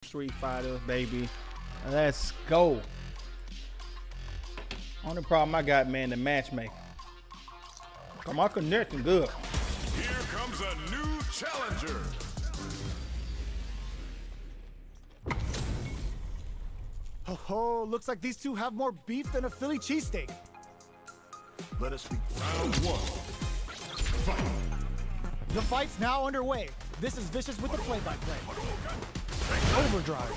Street Fighter, baby. Let's go. Only problem I got, man, the matchmaking. My connection good. Here comes a new challenger. Oh, looks like these two have more beef than a Philly cheesesteak. Let us begin. Round one. Fight. The fight's now underway. This is Vicious with the play-by-play. Overdrive.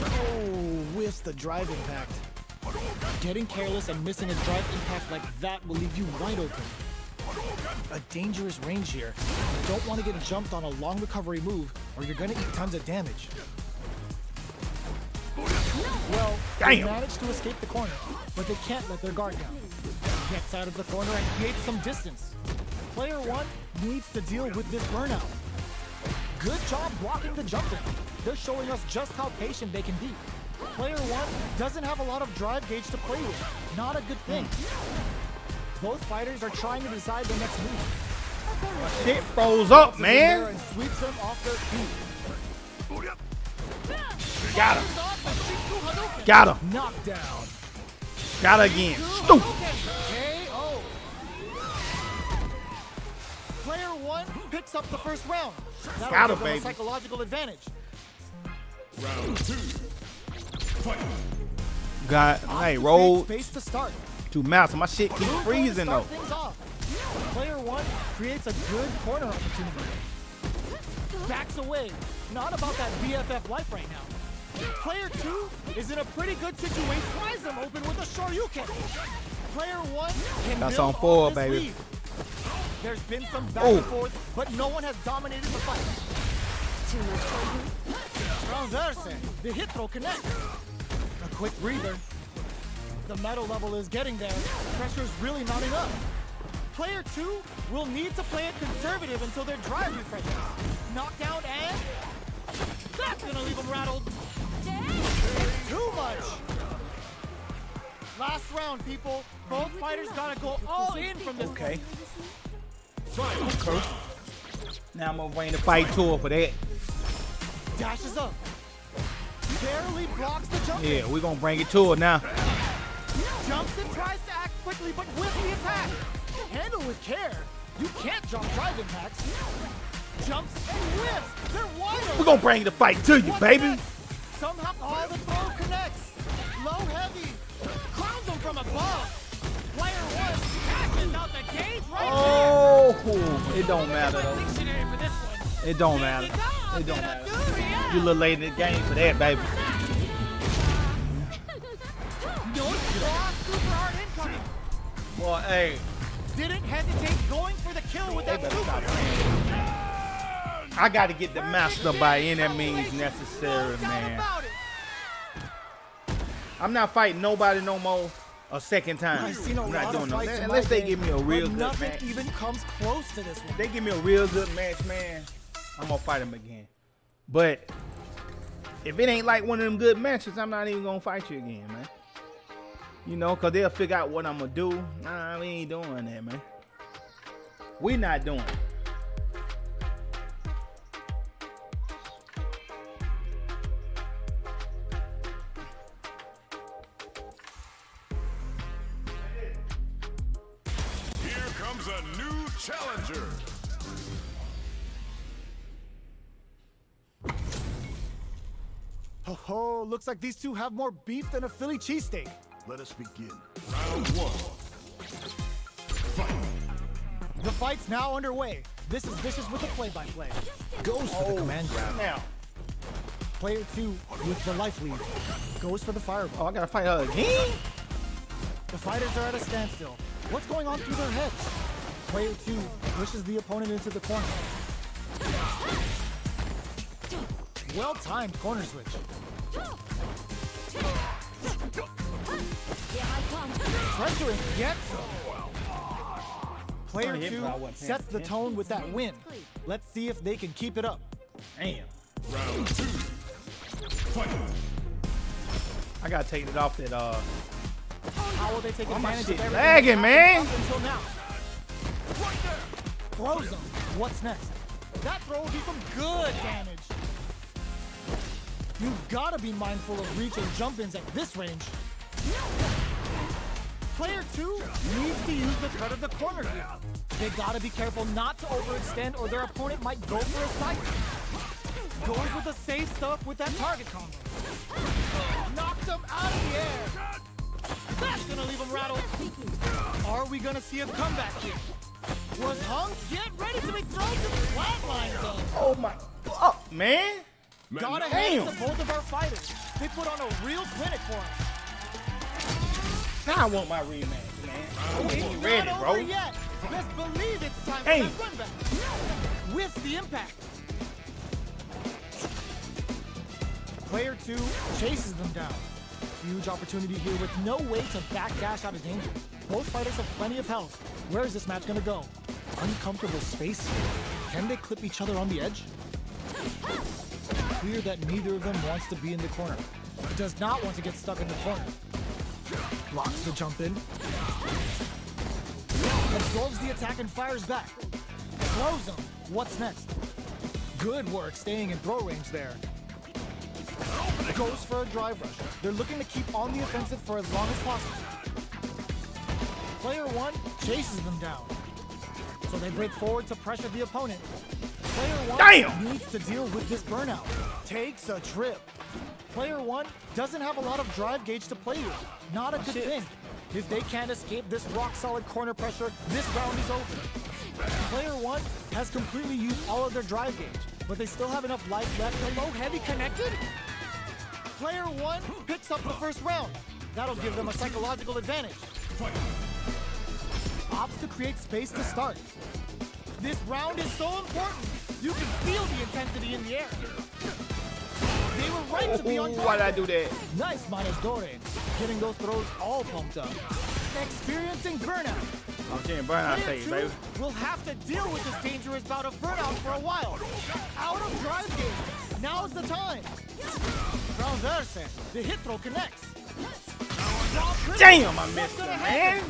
Oh, whiffs the drive impact. Getting careless and missing a drive impact like that will leave you wide open. A dangerous range here. You don't want to get jumped on a long recovery move or you're going to eat tons of damage. Well, they managed to escape the corner, but they can't let their guard down. Gets out of the corner and creates some distance. Player one needs to deal with this burnout. Good job blocking the jump in. They're showing us just how patient they can be. Player one doesn't have a lot of drive gauge to play with. Not a good thing. Both fighters are trying to decide their next move. Shit froze up, man. And sweeps them off their feet. Got him. Got him. Knockdown. Got her again. Stupid. KO. Player one picks up the first round. That'll Got her, give them a baby. psychological advantage. Round two. Fight. Got, hey, roll Space to start. to mouse. My shit keep Move freezing to though. start things off. Player one creates a good corner opportunity. Backs away. Not about that BFF life right now. Player two is in a pretty good situation. Tries them open with a Shoryuken. Player one can That's build on four, off this baby. lead. There's been some back Oh. and forth, but no one has dominated the fight. Too much for Transverse. The hit throw connects. A quick breather. The metal level is getting there. Pressure's really mounting up. Player two will need to play it conservative until their drive refreshes. Knockdown and that's gonna leave them rattled. Too much. Last round, people. Both fighters gotta go all in from this. Okay. Now I'm gonna bring the fight tour for that. Dashes up. Barely blocks the jump. Yeah, we're gonna bring it to her now. Jumps and tries to act quickly, but with the attack. Handle with care. You can't jump drive impacts. Jumps and whiffs. They're wide open. We're gonna bring the fight to you, What's baby. next? Somehow all the throw connects. Low heavy. Crowns them from above. Player one catches out the gauge right Oh, it don't matter there. though. Dictionary for this one. It don't matter. It don't matter. You a little late in the game for that, baby. No draw, super hard incoming. Well, hey, Didn't hesitate going for the kill with that better super. stop I gotta get the master by any means necessary, No doubt man. about it. I'm not fighting nobody no more a second time. I've seen a I'm lot not of doing no fights in unless my they day, give me a real but good nothing match. even comes close to this one. They give me a real good match, man. I'm gonna fight him again. But if it ain't like one of them good matches, I'm not even gonna fight you again, man. You know, cause they'll figure out what I'm gonna do. Nah, we ain't doing that, man. We not doing it. Here comes a new challenger. Oh, looks like these two have more beef than a Philly cheesesteak. Let us begin. Round one. Fight. The fight's now underway. This is Vicious with the play-by-play. Goes for the command grab. Now, Player two with the life lead. Goes for the fireball. oh, I gotta fight her again? The fighters are at a standstill. What's going on through their heads? Player two pushes the opponent into the corner. Well-timed corner switch. Pressuring gets him. Player Oh, yeah, two but I wasn't paying sets the attention. tone with that win. Let's see if they can keep it up. Damn. Round two. Fight. I gotta take it off that How will they take Oh, my advantage shit of everything lagging, that's happened man. up until now? Throws him. What's next? That throw will do some good damage. You've got to be mindful of reach and jump-ins at this range. Player 2 needs to use the threat of the corner here. They got to be careful not to overextend or their opponent might go for a side. Goes with the safe stuff with that target combo. Knocks him out of the air. That's gonna leave him rattled. Are we gonna see a comeback here? Was hung? Get ready to be thrown to the flatline zone. Oh my fuck, man. Gotta hand it to both of our fighters. They put on a real clinic for us. Now I want my rematch, man. I It's ain't ready, not bro. over yet. Best believe it's time Hey. for that run back. With the impact. Player 2 chases them down. Huge opportunity here with no way to backdash out of danger. Both fighters have plenty of health. Where is this match gonna go? Uncomfortable space here. Can they clip each other on the edge? Clear that neither of them wants to be in the corner. Does not want to get stuck in the corner. Blocks the jump in. Absorbs the attack and fires back. Throws him. What's next? Good work staying in throw range there. Goes for a drive rush. They're looking to keep on the offensive for as long as possible. Player 1 chases them down. So they break forward to pressure the opponent. Player 1 Damn! needs to deal with this burnout. Takes a trip. Player 1 doesn't have a lot of drive gauge to play with. Not a good Shit. thing. If they can't escape this rock-solid corner pressure, this round is over. Player 1 has completely used all of their drive gauge, but they still have enough life left. The low heavy connected? Player 1 picks up the first round. That'll give them a psychological advantage. Opts to create space to start. This round is so important. You can feel the intensity in the air. They were right to be on Ooh, why'd I do that? Nice Manadore, getting those throws all pumped up. Experiencing burnout. I'm seeing burnout Player phase, 2 baby. will have to deal with this dangerous bout of burnout for a while. Out of drive gauge. Now's the time. Transverse. The hit throw connects. Damn, I missed What's it, gonna man. happen?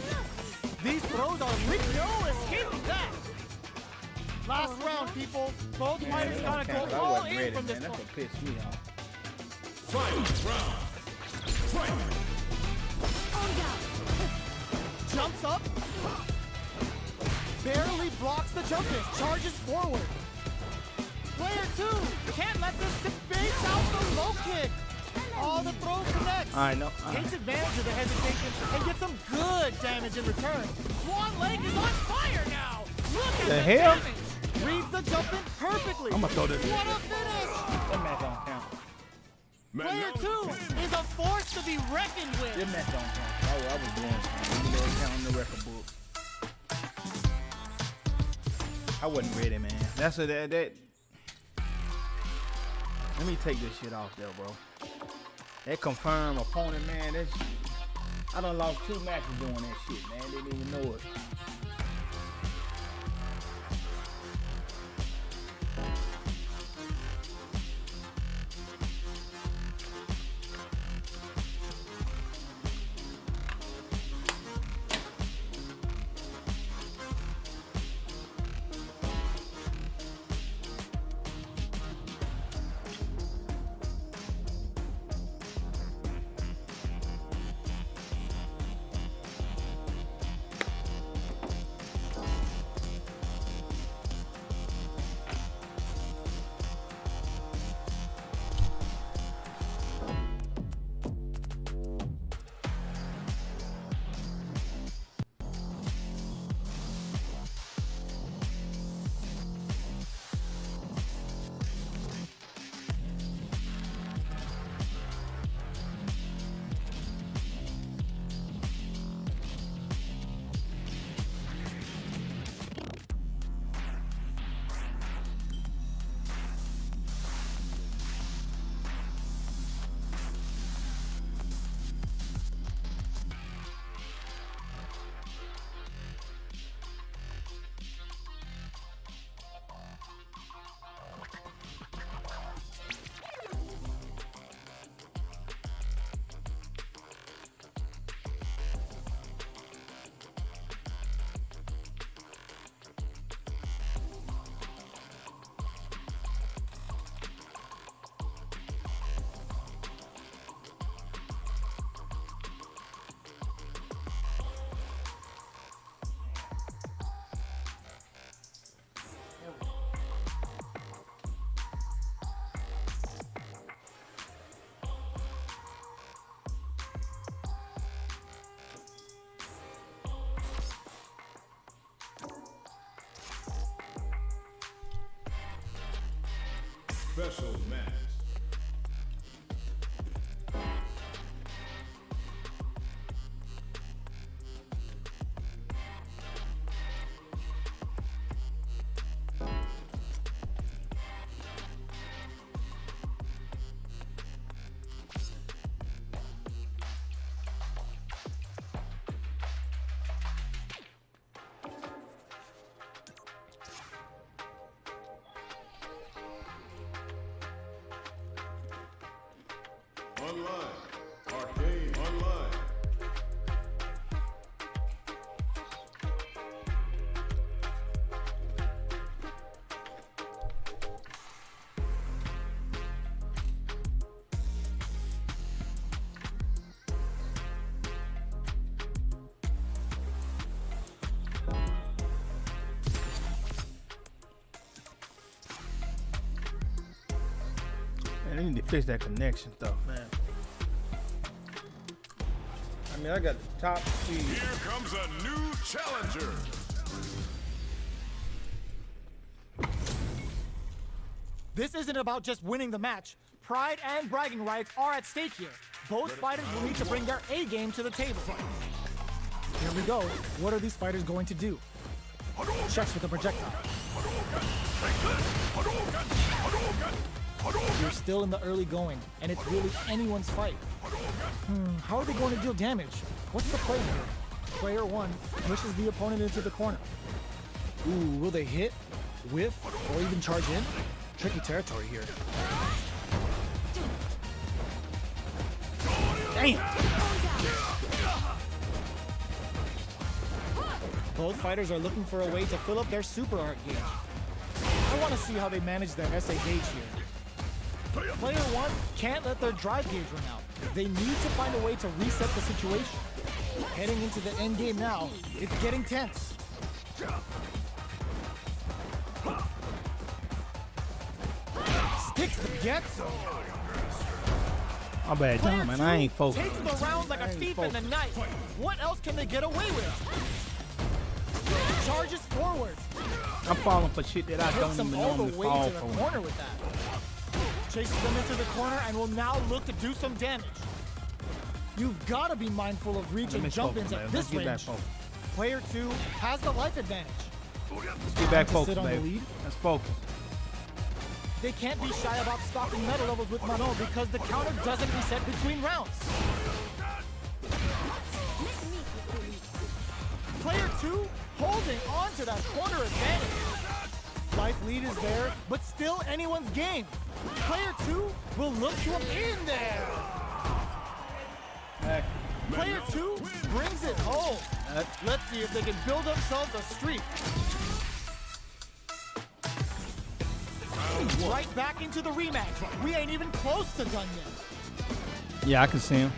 These throws are licked. No escaping that. Last round, people. Both fighters gotta go I all wasn't in ready, from this man. That's point. what pissed me off. Final round. Fight. Jumps up. Barely blocks the jump in. Charges forward. Player 2 can't let this space out the low kick. All the throw connects. I know. Takes advantage of the hesitation and gets some good damage in return. Swan Lake is on fire now. Look at The the hell? damage. Reads the jump in perfectly. I'ma throw this. What a finish. That match don't count. Player 2 is a force to be reckoned with. This match don't count. I was doing something. Even though it count in the record book. I wasn't ready, man. That's a that. Let me take this shit off there, bro. That confirmed opponent, man. That's I done lost 2 matches doing that shit, man. Didn't even know it. Special match. Online. Arcade Online. Man, they need to fix that connection stuff, man. I mean, I got the top speed. Here comes a new challenger. This isn't about just winning the match. Pride and bragging rights are at stake here. Both fighters will need to bring their A game to the table. Here we go. What are these fighters going to do? Checks with the projectile. You're still in the early going, and it's really anyone's fight. How are they going to deal damage? What's the play here? Player one pushes the opponent into the corner. Ooh, will they hit, whiff, or even charge in? Tricky territory here. Damn! Both fighters are looking for a way to fill up their super art gauge. I want to see how they manage their SA gauge here. Player one can't let their drive gauge run out. They need to find a way to reset the situation. Heading into the end game now, it's getting tense. Sticks the gets. My bad, Player John, man. I ain't two focused. takes the round like a thief in the night. What else can they get away with? Charges forward. I'm falling for shit that I Hits don't them even all the normally way fall to the for. corner with that. Chases them into the corner and will now look to do some damage. You've got to be mindful of reach Let and me jump focus, ins man. at Let's this get back range. focused. Player two has the life advantage. Let's get back to focused, sit on the baby. lead. Let's focus. They can't be shy about stocking metal levels with Manon because the counter doesn't reset between rounds. Player two holding on to that corner advantage. Life lead is there, but still anyone's game. Player two will look to him in there. Back. Player two brings it home. Let's see if they can build themselves a streak. Right back into the rematch. We ain't even close to done yet. Yeah, I can see him.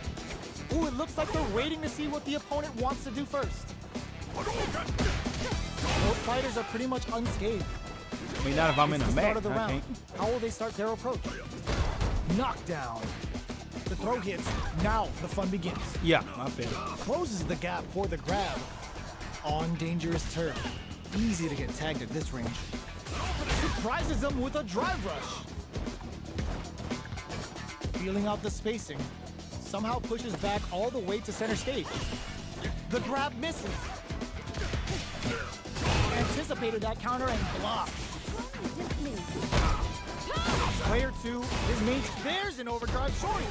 Ooh, it looks like they're waiting to see what the opponent wants to do first. Both fighters are pretty much unscathed. I mean, not if I'm in It's a the start match. of the I round. can't. How will they start their approach? Knockdown. The throw hits. Now the fun begins. Yeah, my bad. Closes the gap for the grab. On dangerous turf. Easy to get tagged at this range. Surprises them with a drive rush. Feeling out the spacing. Somehow pushes back all the way to center stage. The grab misses. Anticipated that counter and blocked. Player two is made there's an overdrive showing.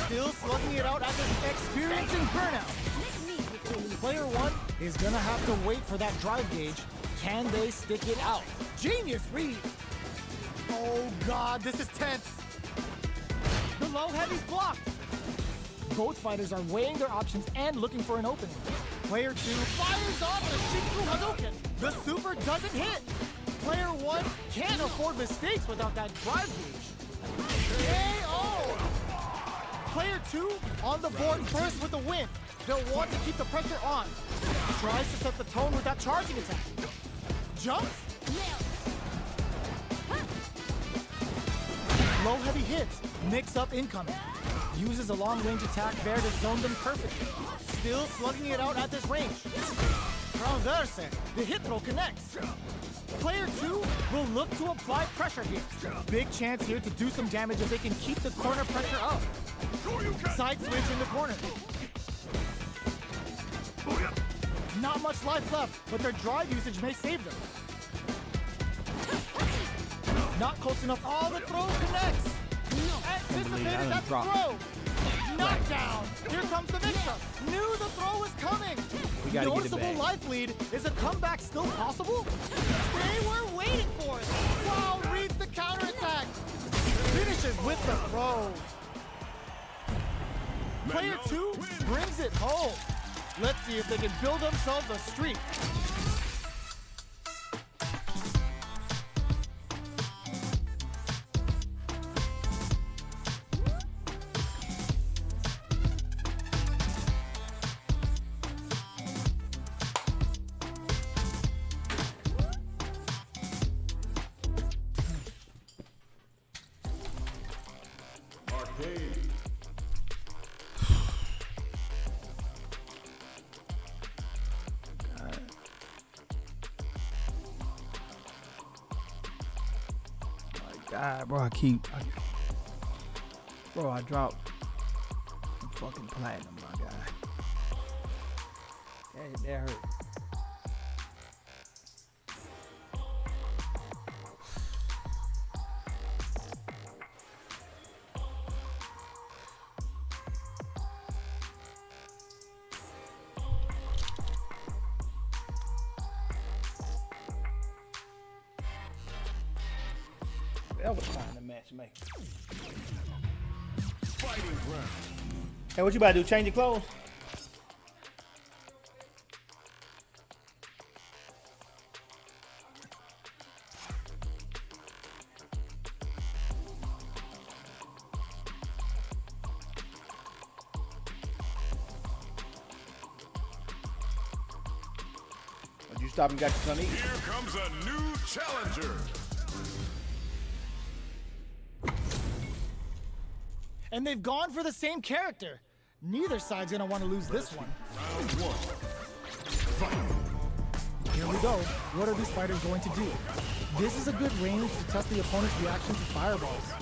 Still slugging it out after experiencing burnout. Player one is gonna have to wait for that drive gauge. Can they stick it out? Genius read. Oh God, this is tense. The low heavy's blocked. Both fighters are weighing their options and looking for an opening. Player two fires off the Shinku Hadouken. The super doesn't hit. Player one can't afford mistakes without that drive gauge. KO! Player two on the board first with the win. They'll want to keep the pressure on. Tries to set the tone with that charging attack. Jumps. Low heavy hits. Mix up incoming. Uses a long range attack there to zone them perfectly. Still slugging it out at this range. Transverse. The hit throw connects. Player 2 will look to apply pressure here. Big chance here to do some damage if they can keep the corner pressure up. Side switch in the corner. Not much life left, but their drive usage may save them. Not close enough. Oh, the throw connects. Anticipated that throw. Knockdown. Here comes the mix-up. Knew the throw was coming. We gotta get it Noticeable back. life lead. Is a comeback still possible? They were waiting for it. Wow, reads the counterattack. Finishes with the throw. Player 2 brings it home. Let's see if they can build themselves a streak. Arcade. God, bro, I dropped some fucking platinum, my guy. That hurt. That was trying to matchmake. Fighting ground. Hey, what you about to do? Change your clothes? Did you stop and got you something to eat? Here comes a new challenger. And they've gone for the same character. Neither side's gonna want to lose this one. Round one. Here we go. What are these fighters going to do? This is a good range to test the opponent's reaction to fireballs.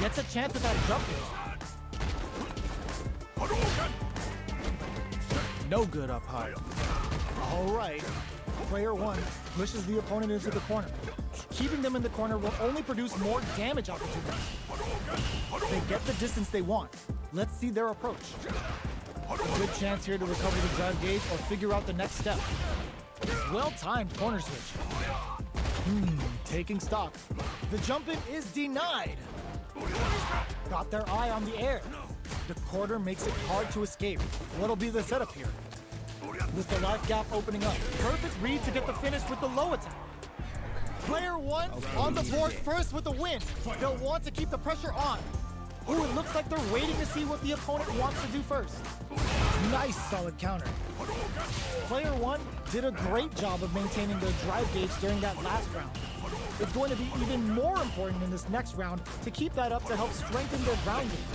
Gets a chance at that jump in. No good up high. All right. Player 1 pushes the opponent into the corner. Keeping them in the corner will only produce more damage opportunities. They get the distance they want. Let's see their approach. A good chance here to recover the drive gauge or figure out the next step. Well-timed corner switch. Taking stock. The jump-in is denied. Got their eye on the air. The corner makes it hard to escape. What'll be the setup here? With the life gap opening up. Perfect read to get the finish with the low attack. Player 1 on the board first with the win. They'll want to keep the pressure on. Ooh, it looks like they're waiting to see what the opponent wants to do first. Nice solid counter. Player 1 did a great job of maintaining their drive gauge during that last round. It's going to be even more important in this next round to keep that up to help strengthen their ground game.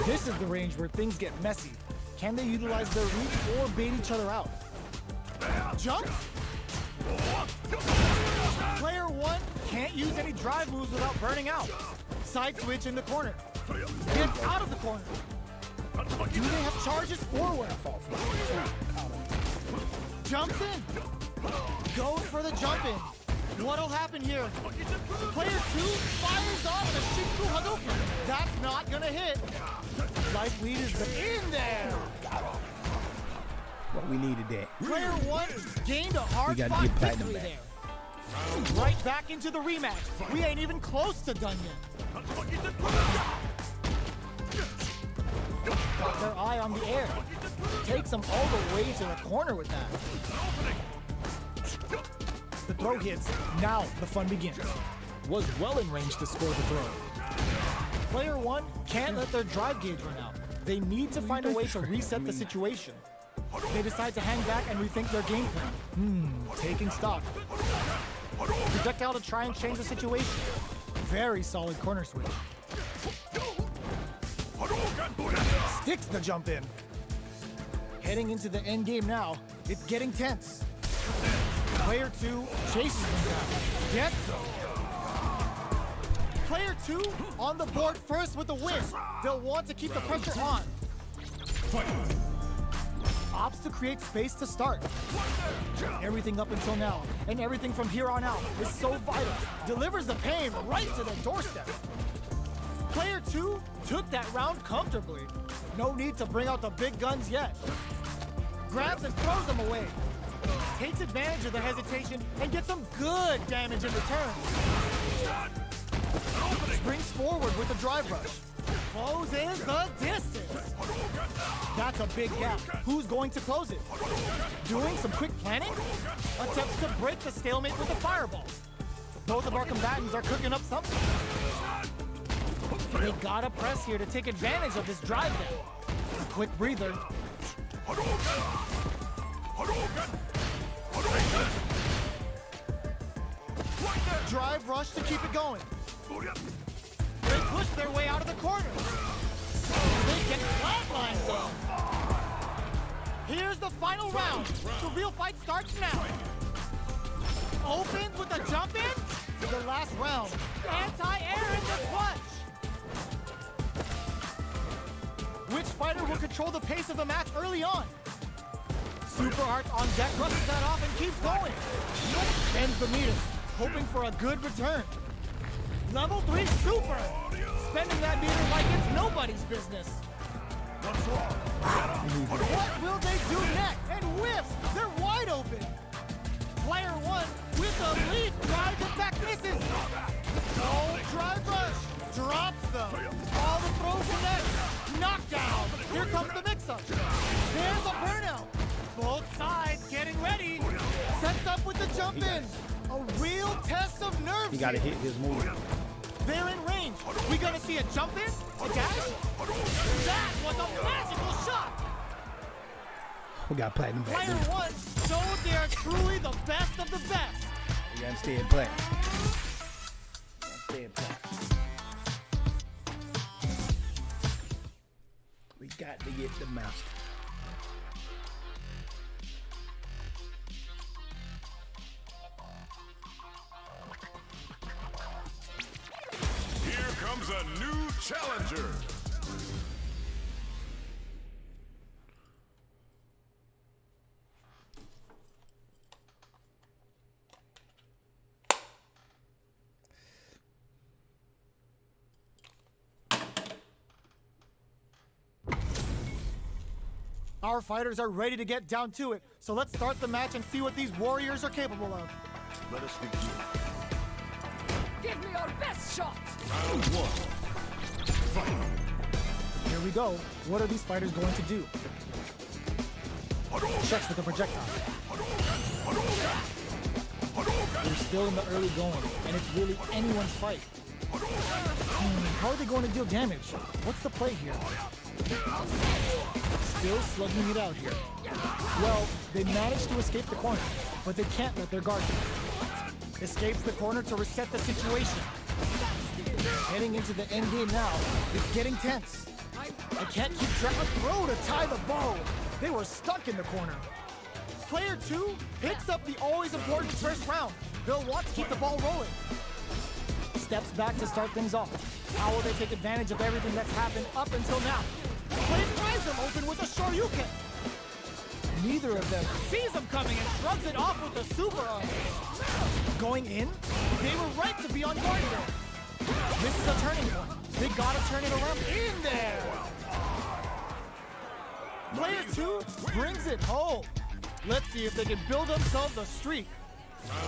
This is the range where things get messy. Can they utilize their reach or bait each other out? Jump! Player 1 can't use any drive moves without burning out. Side switch in the corner. Gets out of the corner. Do they have charges forward? Jumps in. Goes for the jump in. What'll happen here? Player 2 fires off the Shinku Hadouken. That's not gonna hit. Life lead is in there. Well, we needed that. Player 1 gained a hard gotta fought get platinum victory back. there. Right back into the rematch. We ain't even close to done yet. Got their eye on the air. Takes them all the way to the corner with that. The throw hits. Now the fun begins. Was well in range to score the throw. Player 1 can't let their drive gauge run out. They need to find a way to reset the situation. They decide to hang back and rethink their game plan. Taking stock. Projectile to try and change the situation. Very solid corner switch. Sticks the jump in. Heading into the end game now. It's getting tense. Player 2 chases them down. Gets them. Player 2 on the board first with the win. They'll want to keep the pressure on. Opts to create space to start. Everything up until now, and everything from here on out, is so vital. Delivers the pain right to the doorstep. Player 2 took that round comfortably. No need to bring out the big guns yet. Grabs and throws them away. Takes advantage of the hesitation and gets some good damage in return. Springs forward with the drive rush. Closes the distance. That's a big gap. Who's going to close it? Doing some quick planning? Attempts to break the stalemate with the fireball. Both of our combatants are cooking up something. They gotta press here to take advantage of this drive down. Quick breather. Drive rush to keep it going. They push their way out of the corner. They get flatlined though. Here's the final round. The real fight starts now. Opens with a jump in. The last round. Anti-air in the punch. Which fighter will control the pace of the match early on? Super Arts on deck rushes that off and keeps going. Ends the meter, hoping for a good return. Level 3 Super! Spending that meter like it's nobody's business. What will they do next? And whiffs! They're wide open! Player 1 with a lead drives it back, misses! Oh, drive rush! Drops them! All the throws connect! Knockdown! Here comes the mix-up! There's a burnout! Both sides getting ready! Sets up with the jump in! A real test of nerves! He gotta hit his move. They're in range. We gonna see a jump in? A dash? That was a magical shot! We got platinum back. Player 1 showed they are truly the best of the best. We gotta stay in play. Stay in play. We got to get the master. Here comes a new challenger. Our fighters are ready to get down to it, so let's start the match and see what these warriors are capable of. Let us begin. Give me your best shot! Round 1. Fight. Here we go. What are these fighters going to do? Checks with the projectile. We're still in the early going, and it's really anyone's fight. How are they going to deal damage? What's the play here? Still slugging it out here. Well, they managed to escape the corner, but they can't let their guard down. Escapes the corner to reset the situation. Heading into the end game now, it's getting tense. I can't keep track of throw to tie the bow. They were stuck in the corner. Player 2 picks up the always important first round. They'll want to keep the ball rolling. Steps back to start things off. How will they take advantage of everything that's happened up until now? But it tries them open with a Shoryuken. Neither of them sees him coming and shrugs it off with a super arm. Going in, they were right to be on guard there. This is a turning point. They gotta turn it around in there. Player 2 brings it home. Let's see if they can build themselves a streak.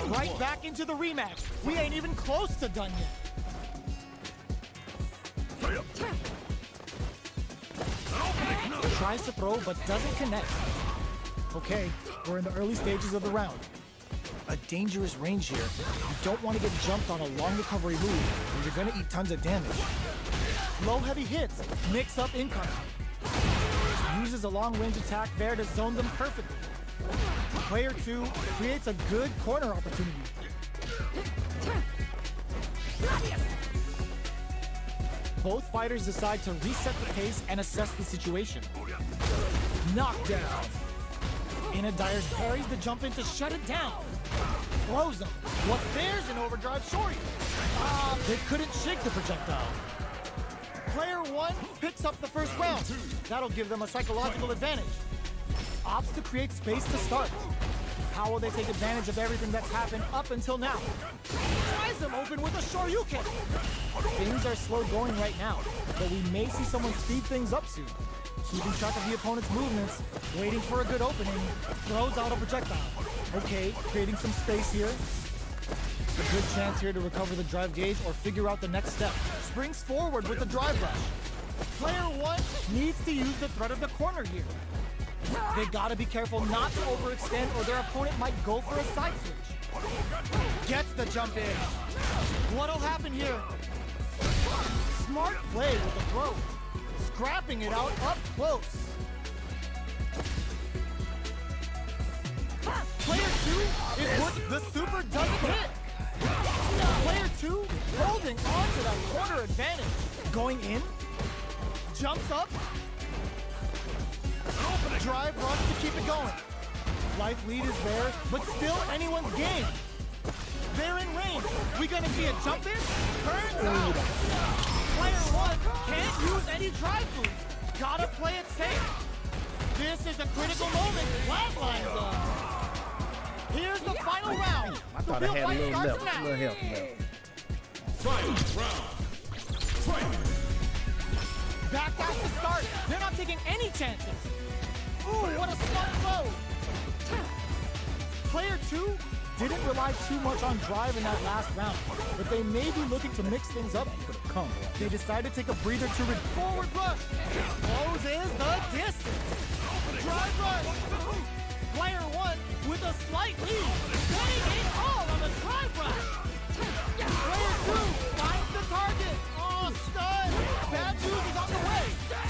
Right back into the rematch. We ain't even close to done yet. Tries to throw, but doesn't connect. Okay, we're in the early stages of the round. A dangerous range here. You don't want to get jumped on a long recovery move, or you're gonna eat tons of damage. Low heavy hits, mix up incoming. Uses a long range attack there to zone them perfectly. Player 2 creates a good corner opportunity. Both fighters decide to reset the pace and assess the situation. Knockdown. Inadires parries the jump in to shut it down. Throws him. What there's an overdrive Shoryu. They couldn't shake the projectile. Player one picks up the first round. That'll give them a psychological advantage. Opts to create space to start. How will they take advantage of everything that's happened up until now? Tries him open with a Shoryuken. Things are slow going right now, but we may see someone speed things up soon. Keeping track of the opponent's movements, waiting for a good opening, throws out a projectile. Okay, creating some space here. A good chance here to recover the drive gauge or figure out the next step. Springs forward with the drive rush. Player one needs to use the threat of the corner here. They gotta be careful not to overextend or their opponent might go for a side switch. Gets the jump in. What'll happen here? Smart play with the throw. Scrapping it out up close. Player two, it would, the super doesn't hit. Player two holding on to that corner advantage. Going in, jumps up, drive rush to keep it going. Life lead is there, but still anyone's game. They're in range. We gonna see a jump in? Turns out. Player one can't use any drive boost. Gotta play it safe. This is a critical moment. Flatlines up. Here's the final round. I thought I had a little left, left. Final round. Fight. Backdash to start. They're not taking any chances. Ooh, what a smart throw. Player two didn't rely too much on drive in that last round, but they may be looking to mix things up. They decided to take a breather to forward rush. Closes the distance. Drive rush. Player one with a slight lead. Getting it all on the drive rush. Player two finds the target. Oh, stud. Bad news is on the way.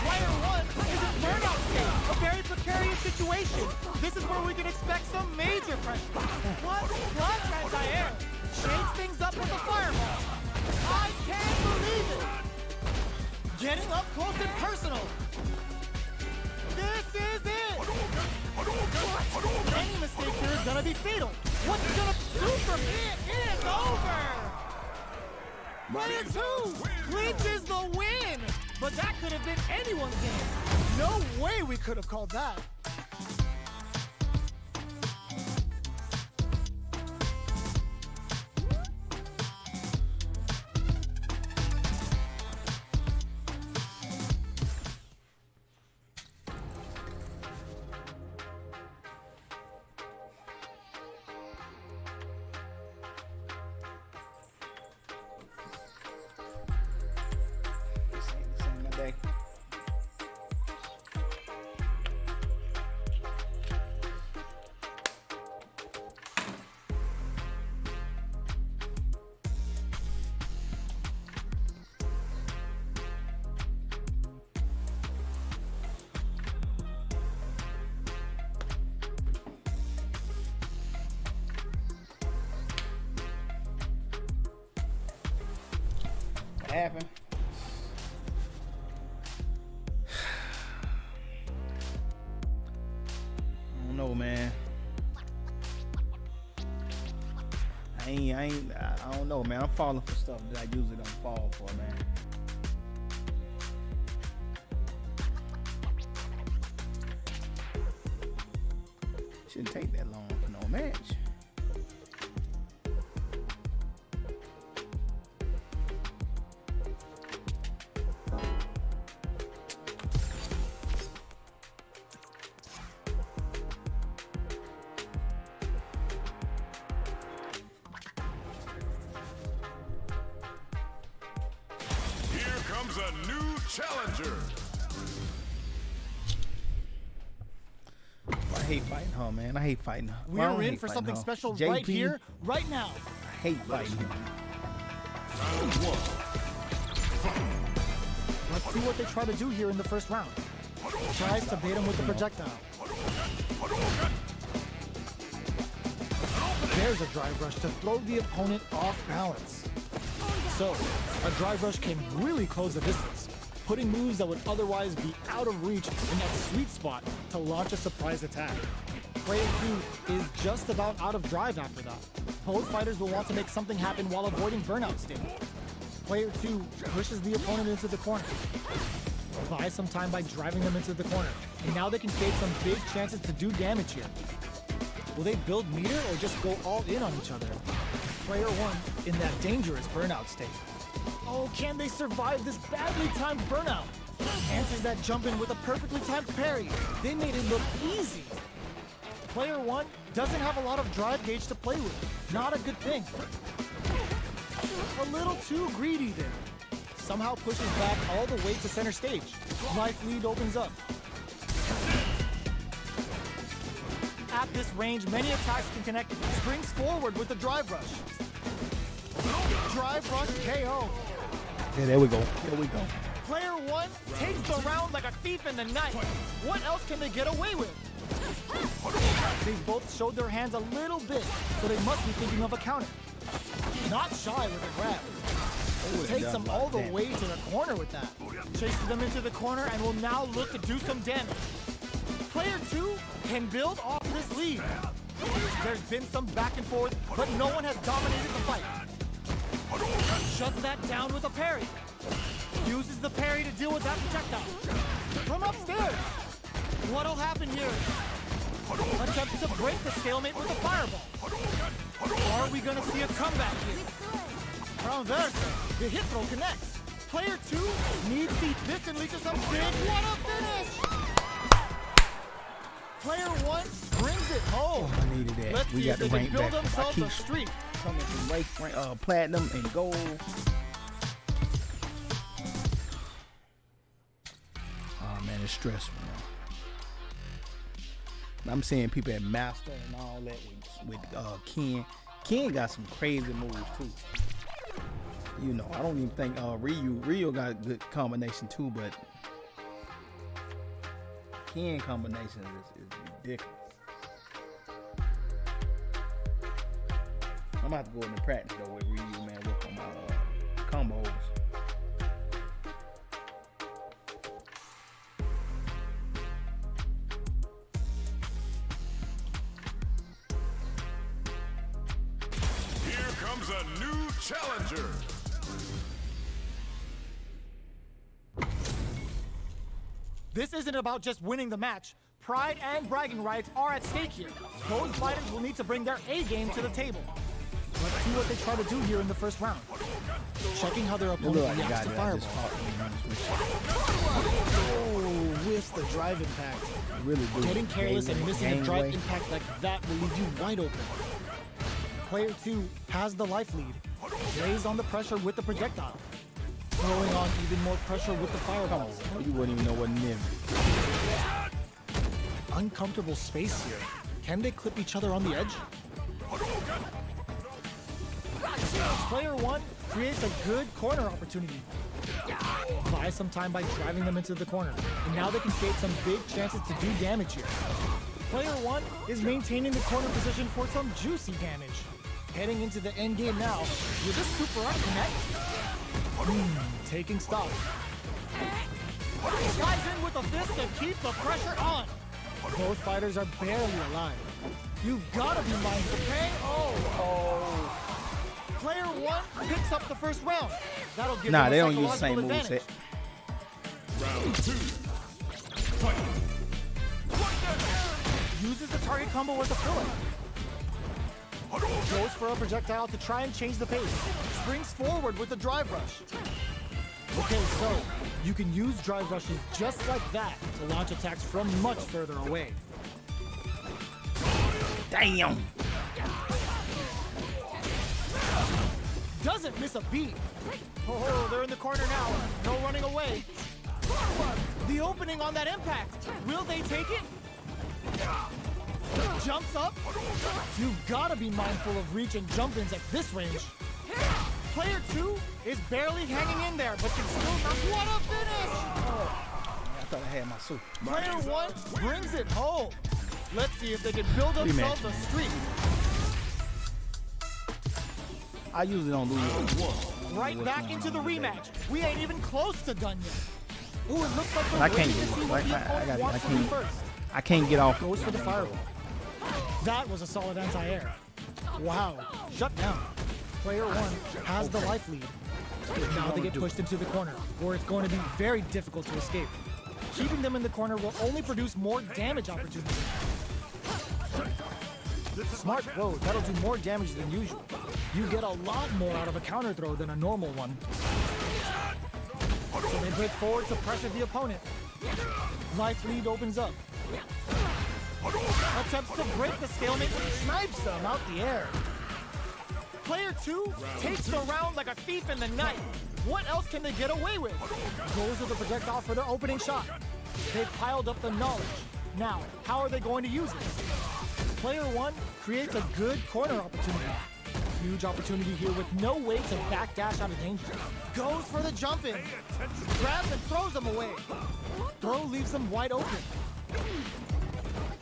Player one is in burnout state. A very precarious situation. This is where we can expect some major pressure. Plus anti-air. Shakes things up with a fireball. I can't believe it. Getting up close and personal. This is it. Any mistake here is gonna be fatal. What's gonna super it is over. Player two clinches the win. But that could have been anyone's game. No way we could have called that. Happen. I don't know, man. I don't know, man. I'm falling for stuff that I usually don't fall for, man. Shouldn't take that long for no match. A new challenger. I hate fighting her, man. I hate fighting her. We're in for something special right here, right now. I hate fighting her. Round one. Fight. Let's see what they try to do here in the first round. Tries to bait him with the projectile. There's a drive rush to throw the opponent off balance. So, a drive rush can really close the distance, putting moves that would otherwise be out of reach in that sweet spot to launch a surprise attack. Player 2 is just about out of drive after that. Both fighters will want to make something happen while avoiding burnout state. Player 2 pushes the opponent into the corner. Buys some time by driving them into the corner. And now they can create some big chances to do damage here. Will they build meter or just go all in on each other? Player 1 in that dangerous burnout state. Oh, can they survive this badly timed burnout? Answers that jump in with a perfectly timed parry. They made it look easy. Player 1 doesn't have a lot of drive gauge to play with. Not a good thing. A little too greedy there. Somehow pushes back all the way to center stage. Life lead opens up. At this range, many attacks can connect. Springs forward with the drive rush. Drive rush KO. Yeah, there we go. There we go. Player 1 takes the round like a thief in the night. What else can they get away with? They both showed their hands a little bit, so they must be thinking of a counter. Not shy with a grab. Takes them all the way to the corner with that. Chases them into the corner and will now look to do some damage. Player 2 can build off this lead. There's been some back and forth, but no one has dominated the fight. Shuts that down with a parry. Uses the parry to deal with that projectile. From upstairs. What'll happen here? Attempts to break the stalemate with a fireball. Are we gonna see a comeback here? Transversa. The hit throw connects. Player 2 needs this and leads to some big what a finish! Player 1 brings it home. I needed that. Let's We see got if the they rank can build back. I themselves a keep streak. coming from platinum and gold. Oh man, it's stressful now. I'm seeing people at Master and all that with Ken. Ken got some crazy moves too. You know, I don't even think Ryu got a good combination too, but Ken combination is ridiculous. I'm about to go into practice though with Ryu, man, work on my combos. Here comes a new challenger. This isn't about just winning the match. Pride and bragging rights are at stake here. Both fighters will need to bring their A game to the table. Let's see what they try to do here in the first round. Checking how their It opponent look like the guy reacts to that I just fireball. fought when he runs with Oh, with the drive impact. really do. Getting careless and missing a drive gangway. impact like that will leave you wide open. Player 2 has the life lead. Lays on the pressure with the projectile. Throwing on even more pressure with the fireballs. You wouldn't even know what near. Uncomfortable space here. Can they clip each other on the edge? Player 1 creates a good corner opportunity. Buy some time by driving them into the corner. And now they can create some big chances to do damage here. Player 1 is maintaining the corner position for some juicy damage. Heading into the end game now with a super art connect. Taking stock. Slides in with a fist to keep the pressure on. Both fighters are barely alive. You've got to be mindful. Oh. Player 1 picks up the first round. That'll give Nah, them they a don't use the same psychological moveset. advantage. Round 2. Fight. Uses the target combo as a filler. Goes for a projectile to try and change the pace. Springs forward with the drive rush. Okay, so you can use drive rushes just like that to launch attacks from much further away. Damn. Doesn't miss a beat. Oh, they're in the corner now. No running away. The opening on that impact. Will they take it? Jumps up. You've got to be mindful of reach and jump-ins at this range. Player 2 is barely hanging in there, but can still not. What a finish! I thought I had my suit. Player 1 brings it home. Let's see if they can build themselves a streak. I usually don't lose. Right back into the rematch. We ain't even close to done yet. Ooh, it looks like I we're can't waiting to do it. see what the opponent wants to do first. I can't get off. Goes for the fireball. That was a solid anti-air. Wow, shut down. Player one has the life lead. Now they get pushed into the corner, where it's going to be very difficult to escape. Keeping them in the corner will only produce more damage opportunities. Smart throw, that'll do more damage than usual. You get a lot more out of a counter throw than a normal one. So they break forward to pressure the opponent. Life lead opens up. Attempts to break the stalemate, but snipes them out the air. Player two takes the round like a thief in the night. What else can they get away with? Goes with the projectile for their opening shot. They've piled up the knowledge. Now, how are they going to use it? Player one creates a good corner opportunity. Huge opportunity here with no way to backdash out of danger. Goes for the jump in. Grabs and throws them away. Throw leaves them wide open.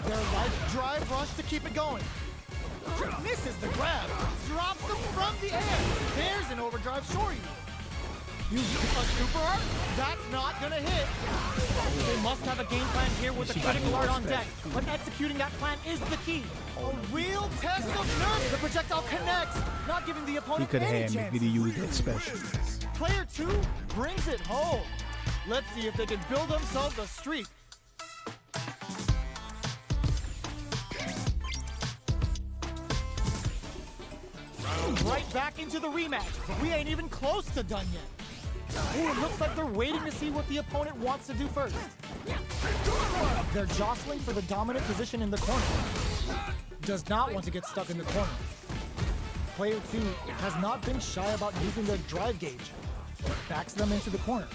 Their life drive rush to keep it going. Misses the grab. Drops them from the air. There's an overdrive shorty. Using a super art? That's not gonna hit. They must have a game plan here with the critical art on deck. But executing that plan is the key. A real test of nerve. The projectile connects, not giving the opponent any chance. use that special. Player two brings it home. Let's see if they can build themselves a streak. Right back into the rematch. We ain't even close to done yet. Ooh, it looks like they're waiting to see what the opponent wants to do first. They're jostling for the dominant position in the corner. Does not want to get stuck in the corner. Player two has not been shy about using their drive gauge. Backs them into the corner.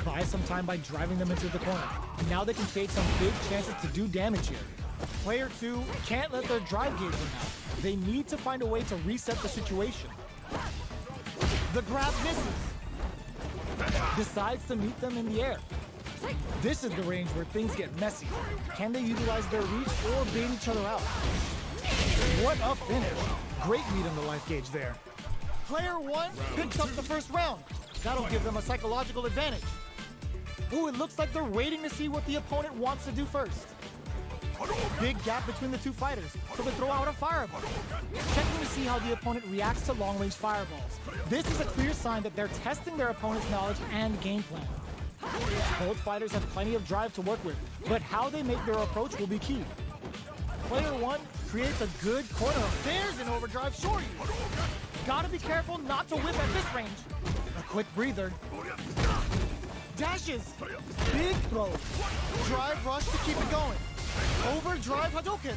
Buys some time by driving them into the corner. And now they can create some big chances to do damage here. Player two can't let their drive gauge run out. They need to find a way to reset the situation. The grab misses. Decides to meet them in the air. This is the range where things get messy. Can they utilize their reach or bait each other out? What a finish. Great lead on the life gauge there. Player one picks up the first round. That'll give them a psychological advantage. Ooh, it looks like they're waiting to see what the opponent wants to do first. Big gap between the two fighters, so they throw out a fireball. Checking to see how the opponent reacts to long-range fireballs. This is a clear sign that they're testing their opponent's knowledge and game plan. Both fighters have plenty of drive to work with, but how they make their approach will be key. Player one creates a good corner. There's an overdrive shorty. Gotta be careful not to whip at this range. A quick breather. Dashes. Big throw. Drive rush to keep it going. Overdrive Hadouken.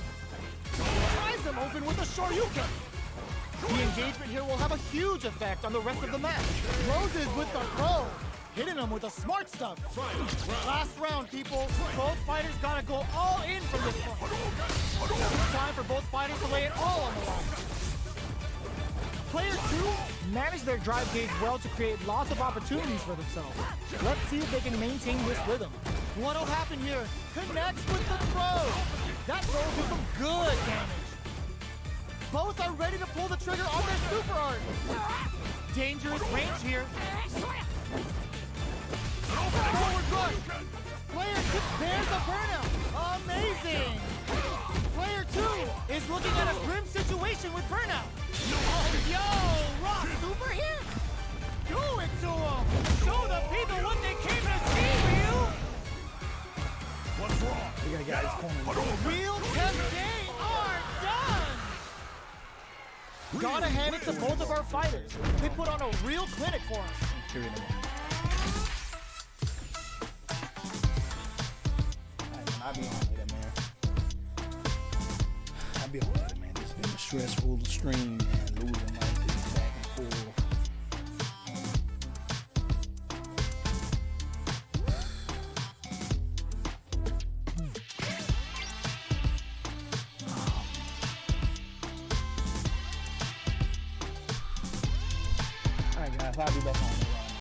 Tries them open with a Shoryuken. The engagement here will have a huge effect on the rest of the match. Roses with the throw. Hitting them with the smart stuff. Last round, people. Both fighters gotta go all in from this point. It's time for both fighters to lay it all on the line. Player two managed their drive gauge well to create lots of opportunities for themselves. Let's see if they can maintain this rhythm. What'll happen here? Connects with the throw. That throw will do some good damage. Both are ready to pull the trigger on their super art. Dangerous range here. Forward rush. Player two, there's a burnout. Amazing. Player two is looking at a grim situation with burnout. Yo, Rock Super here. Do it to him. Show the people what they came to see, Ryu. What's wrong? We gotta get his corner. Real test they are done. Gotta hand it to both of our fighters. They put on a real clinic for us. I'll be on later, man. I'll be on later, man. It's been a stressful stream, man. Losing like this back and forth. All right, guys. I'll be back on later.